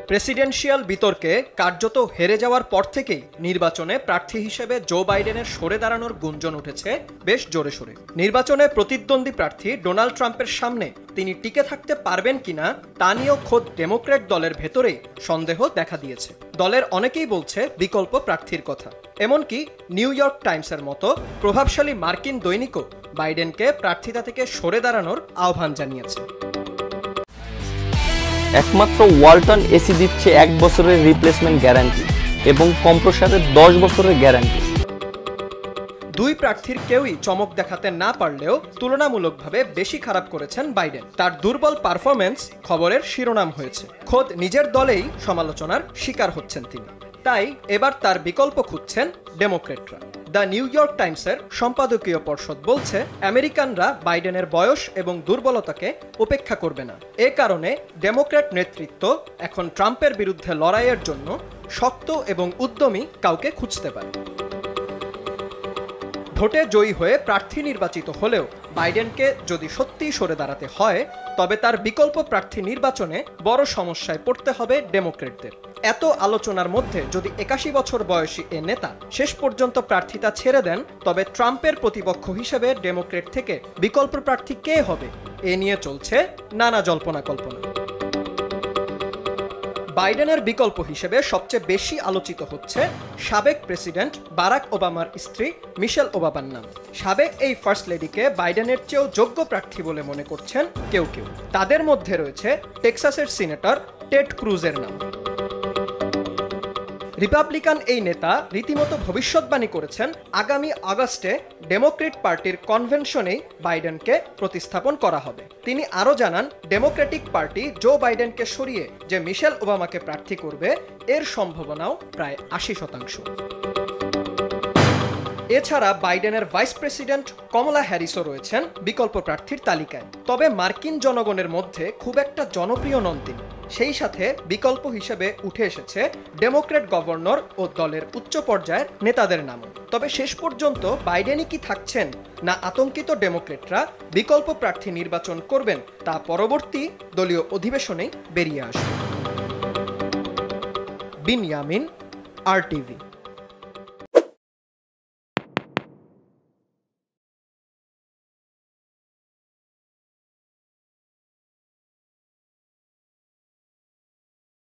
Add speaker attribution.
Speaker 1: Presidential বিতর্কে কার্যত হেরে যাওয়ার পর থেকেই নির্বাচনে প্রার্থী হিসেবে জো বাইডেনের সরে দাঁড়ানোর গুঞ্জন উঠেছে বেশ জোরে সোরে। নির্বাচনে প্রতিদ্বন্দ্বী প্রার্থী ডোনাল্ড ট্রাম্পের সামনে তিনি টিকে থাকতে পারবেন কিনা তা নিয়েও খোদ ডেমোক্র্যাট দলের ভেতরেই সন্দেহ দেখা দিয়েছে। দলের অনেকেই বলছে বিকল্প প্রার্থীর কথা। এমনকি নিউ ইয়র্ক টাইমসের মতো প্রভাবশালী মার্কিন দৈনিকও বাইডেনকে প্রার্থিতা থেকে সরে দাঁড়ানোর আহ্বান জানিয়েছে।
Speaker 2: একমাত্র ওয়ালটন এসি দিচ্ছে 1 বছরের রিপ্লেসমেন্ট গ্যারান্টি এবং কম্প্রেসরের 10 বছরের গ্যারান্টি।
Speaker 1: দুই প্রার্থীর কেউই চমক দেখাতে না পারলেও তুলনামূলকভাবে বেশি খারাপ করেছেন বাইডেন। তার দুর্বল পারফরম্যান্স খবরের শিরোনাম হয়েছে। খোদ নিজের দলেই সমালোচনার শিকার হচ্ছেন তিনি। তাই এবার তার বিকল্প খুঁজছেন ডেমোক্রেটরা। দ্য নিউ ইয়র্ক টাইমসের সম্পাদকীয় পর্ষদ বলছে, আমেরিকানরা বাইডেনের বয়স এবং দুর্বলতাকে উপেক্ষা করবে না। এ কারণে ডেমোক্র্যাট নেতৃত্ব এখন ট্রাম্পের বিরুদ্ধে লড়াইয়ের জন্য শক্ত এবং উদ্যমী কাউকে খুঁজতে পারে। ভোটে জয়ী হয়ে প্রার্থী নির্বাচিত হলেও বাইডেনকে যদি সত্যিই সরে দাঁড়াতে হয়, তবে তার বিকল্প প্রার্থী নির্বাচনে বড় সমস্যায় পড়তে হবে ডেমোক্রেটদের। এত আলোচনার মধ্যে যদি 81 বছর বয়সী এ নেতা শেষ পর্যন্ত প্রার্থিতা ছেড়ে দেন, তবে ট্রাম্পের প্রতিপক্ষ হিসেবে ডেমোক্রেট থেকে বিকল্প প্রার্থী কে হবে এ নিয়ে চলছে নানা জল্পনা কল্পনা। বাইডেনের বিকল্প হিসেবে সবচেয়ে বেশি আলোচিত হচ্ছে সাবেক প্রেসিডেন্ট বারাক ওবামার স্ত্রী মিশেল ওবামার নাম। সাবেক এই ফার্স্ট লেডিকে বাইডেনের চেয়েও যোগ্য প্রার্থী বলে মনে করছেন কেউ কেউ। তাদের মধ্যে রয়েছে টেক্সাসের সিনেটর টেড ক্রুজের নাম। রিপাবলিকান এই নেতা রীতিমতো ভবিষ্যৎবাণী করেছেন আগামী আগস্টে ডেমোক্রেট পার্টির কনভেনশনেই বাইডেনকে প্রতিস্থাপন করা হবে। তিনি আরও জানান, ডেমোক্রেটিক পার্টি জো বাইডেনকে সরিয়ে যে মিশেল ওবামাকে প্রার্থী করবে এর সম্ভাবনাও প্রায় 80%। এছাড়া বাইডেনের ভাইস প্রেসিডেন্ট কমলা হ্যারিসও রয়েছেন বিকল্প প্রার্থীর তালিকায়। তবে মার্কিন জনগণের মধ্যে খুব একটা জনপ্রিয় নন তিনি। সেই সাথে বিকল্প হিসেবে উঠে এসেছে ডেমোক্র্যাট গভর্নর ও দলের উচ্চ পর্যায়ের নেতাদের নাম। তবে শেষ পর্যন্ত বাইডেনই কি থাকছেন, না আতঙ্কিত ডেমোক্রেটরা বিকল্প প্রার্থী নির্বাচন করবেন, তা পরবর্তী দলীয় অধিবেশনেই বেরিয়ে আসবে। বিনয়ামিন, RTV।